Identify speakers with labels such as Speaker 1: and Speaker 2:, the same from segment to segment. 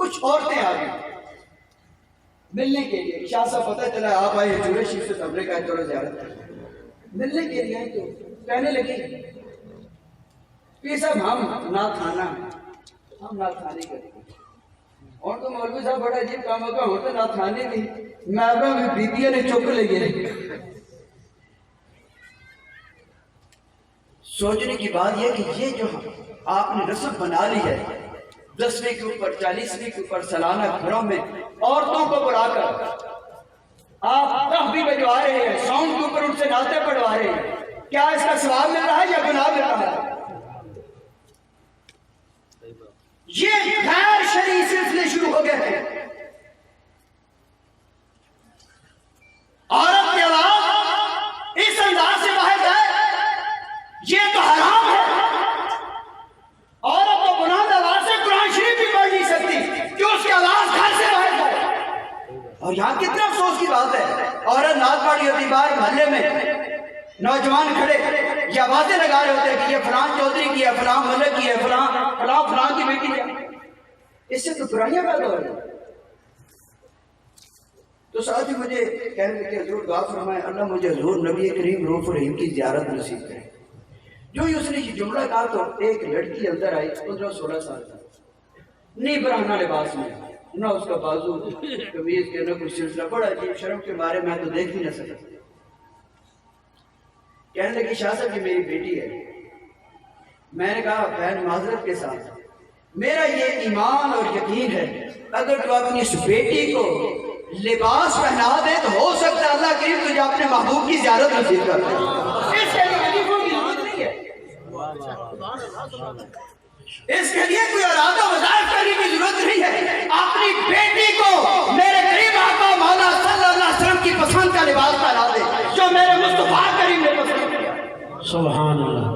Speaker 1: کچھ عورتیں آ گئی ملنے کے لیے. شاہ صاحب پتہ چلا آپ آئے حضور شریف سے تبلیغ کا دورہ زیارت ملنے کے لیے. تو کہنے لگی کہ صاحب ہم نعت خانہ ہم نعت خانی کریں گے. اور تو مولوی صاحب بڑا عجیب کام ہوگا ہوتا نعت خانے بھی محبہ میں بیبیاں نے چک لگے. سوچنے کی بات یہ کہ یہ جو آپ نے رسم بنا لی ہے 10ویں کے اوپر 40ویں کے اوپر سالانہ گھروں میں عورتوں کو بلا کر آپ تحبی بجوا رہے ہیں, ساؤنڈ کے اوپر ان سے نعتیں پڑھوا رہے ہیں, کیا اس کا ثواب مل رہا ہے یا گناہ مل رہا ہے؟ یہ غیر شرعی سلسلے شروع ہو گئے ہیں. عورت کی آواز اس انداز سے باہر جائے یہ تو حرام ہے. عورت کو بلند آواز سے قرآن شریف بھی پڑھ نہیں سکتی کہ اس کی آواز گھر سے باہر جائے. اور یہاں کتنا افسوس کی بات ہے, عورت نعت پڑھی ہوتی باہر محلے میں, نوجوان کھڑے یہ آوازیں لگا رہے ہوتے ہیں کہ یہ فلان چودھری کی ہے, فلان ملک کی ہے, فلان کی بیٹی ہے. اس سے تو برائیاں پیدا ہو رہی ہیں. تو ساتھ ہی مجھے کہنے لگے حضور دعا فرمائے اللہ مجھے حضور نبی کریم رؤوف رحیم کی زیارت نصیب کرے. جو ہی اس نے یہ جملہ کہا تو ایک لڑکی اندر آئی 15-16 سال کی, نہیں برہنہ لباس میں, نہ اس کا بازو قمیض کے نہ کچھ سلسلہ, بڑا عجیب, شرم کے مارے میں تو دیکھ ہی نہ سکتا. کہنے لگی شاہ صاحب یہ میری بیٹی ہے. میں نے کہا بہن معذرت کے ساتھ میرا یہ ایمان اور یقین ہے اگر تو اپنی اس بیٹی کو لباس پہنا دے تو ہو سکتا ہے اللہ کریم تجھے اپنے محبوب کی زیارت نصیب کر دے. اس کے لیے وظیفوں کی ضرورت نہیں ہے, اس کے لیے کوئی ارادہ وظائف کرنے کی ضرورت نہیں ہے. اپنی بیٹی کو میرے کریم آقا مولا صلی اللہ علیہ وسلم کی پسند کا لباس پہنا دے جو میرے مصطفیٰ کریم نے پسند کیا. سبحان اللہ.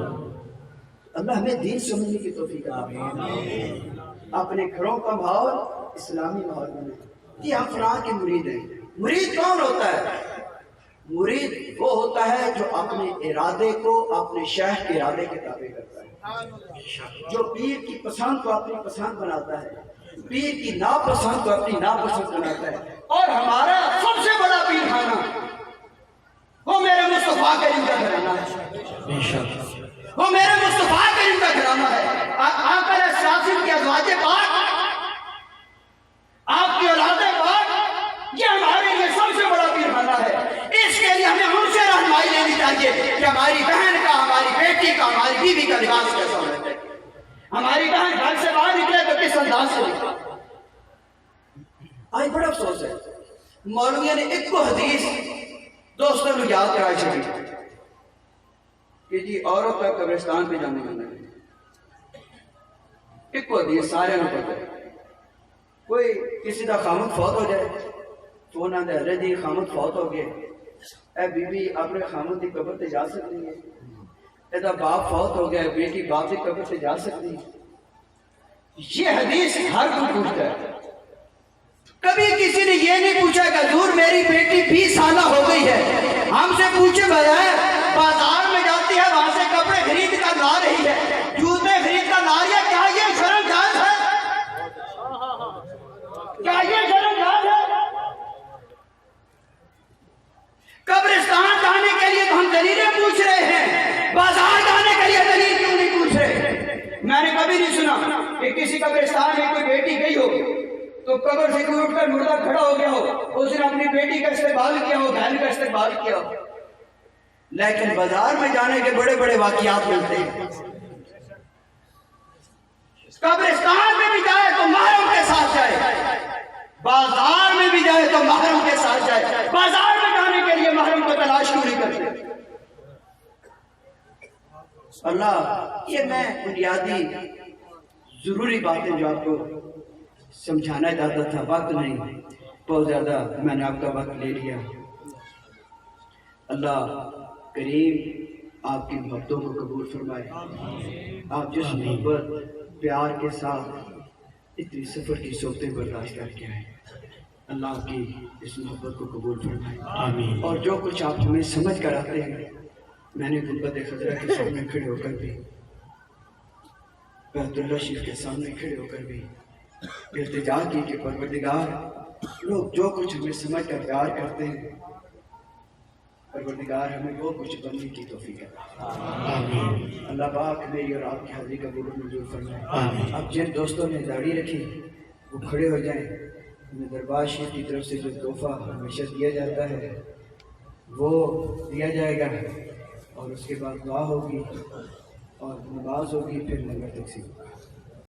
Speaker 1: اللہ ہمیں دین سمجھنے کی توفیق عطا. اپنے گھروں کا ماحول اسلامی ماحول بنے کہ ہم فلاں کے مرید ہیں. مرید کون ہوتا ہے؟ مرید وہ ہوتا ہے جو اپنے ارادے کو اپنے شیخ کے ارادے کے تابع کرتا ہے, جو پیر کی پسند کو اپنی پسند بناتا ہے, پیر کی ناپسند کو اپنی ناپسند بناتا ہے. اور ہمارا سب سے بڑا پیر خانہ وہ میرے مصطفیٰ کریم کا گھرانہ ہے, وہ میرے مصطفیٰ کریم کا گھرانہ ہے. آقا علیہ السلام کی ازواج پاک, آپ کی اولاد پاک, یہ ہمارے لیے سب سے بڑا پیر خانہ ہے. اس کے لیے ہمیں ان سے رہنمائی لینی چاہیے کہ ہماری بہن کا, ہماری بیٹی کا, ہماری بیوی کا لباس کیسا ہونا چاہیے. ہماری بہن گھر سے باہر نکلے تو کس انداز سے نکلے. آج بڑا افسوس ہے مولویوں نے ایک کو حدیث دوستوں کو یاد کرا چکی کہ جی عورت کا قبرستان پہ جانے کا نہیں. ایک کو حدیث سارے نہ پتہ, کوئی کسی کا خامد فوت ہو جائے تو انہوں نے حضرت جی خامد فوت ہو گئے, اے بی بی اپنے خامد کی قبر تے جا سکتی ہے, ادا باپ فوت ہو گیا بیٹی باپ کی قبر تے جا سکتی ہے. یہ حدیث ہر کوئی پوچھتا ہے. کبھی کسی نے یہ نہیں پوچھا کہ حضور میری بیٹی 20 سالہ ہو گئی ہے, ہم سے پوچھے بجائے بازار میں جاتی ہے وہاں سے کپڑے خرید کر لا رہی ہے, جوتے خرید کر لا رہی ہے, کیا یہ شرم جائز ہے؟ کیا یہ شرم جائز ہے؟ قبرستان جانے کے لیے تو ہم دلیلیں پوچھ رہے ہیں, بازار جانے کے لیے دلیل کیوں نہیں پوچھ رہے؟ میں نے کبھی نہیں سنا کہ کسی قبرستان میں کوئی بیٹی گئی ہو تو قبر سے کوئی اٹھ کر مردہ کھڑا ہو گیا ہو, اس نے اپنی بیٹی کا استقبال کیا ہو, بہن کا استقبال کیا ہو. لیکن بازار میں جانے کے بڑے بڑے واقعات ملتے ہیں. قبرستان میں بھی جائے تو محرم کے ساتھ جائے, بازار میں بھی جائے تو محرم کے ساتھ جائے. بازار میں جانے کے لیے محرم کو تلاش کیوں نہیں کرتے؟ اللہ یہ میں بنیادی ضروری باتیں جو آپ کو سمجھانا چاہتا تھا, وقت نہیں, بہت زیادہ میں نے آپ کا وقت لے لیا. اللہ کریم آپ کی محبتوں کو قبول فرمائے. آپ جس محبت پیار کے ساتھ اتنی سفر کی صحبتیں برداشت کر کے آئے, اللہ آپ کی اس محبت کو قبول فرمائے. آمین. اور جو کچھ آپ ہمیں سمجھ کر آتے ہیں, میں نے گنبد خضرا کے سامنے کھڑے ہو کر بھی, بیت اللہ شریف کے سامنے کھڑے ہو کر بھی التجا کی کہ پروردگار لوگ جو کچھ ہمیں سمجھ کر پیار کرتے ہیں، پروردگار ہمیں وہ کچھ بننے کی توفیق عطا۔ اللہ پاک میری اور آپ کی حاضری قبول و منظور فرمائے۔ اب جن دوستوں نے داڑھی رکھی وہ کھڑے ہو جائیں، انہیں دربار شریف کی طرف سے جو تحفہ ہمیشہ دیا جاتا ہے وہ دیا جائے گا، اور اس کے بعد دعا ہوگی اور نماز ہوگی، پھر لنگر تقسیم ہوگا۔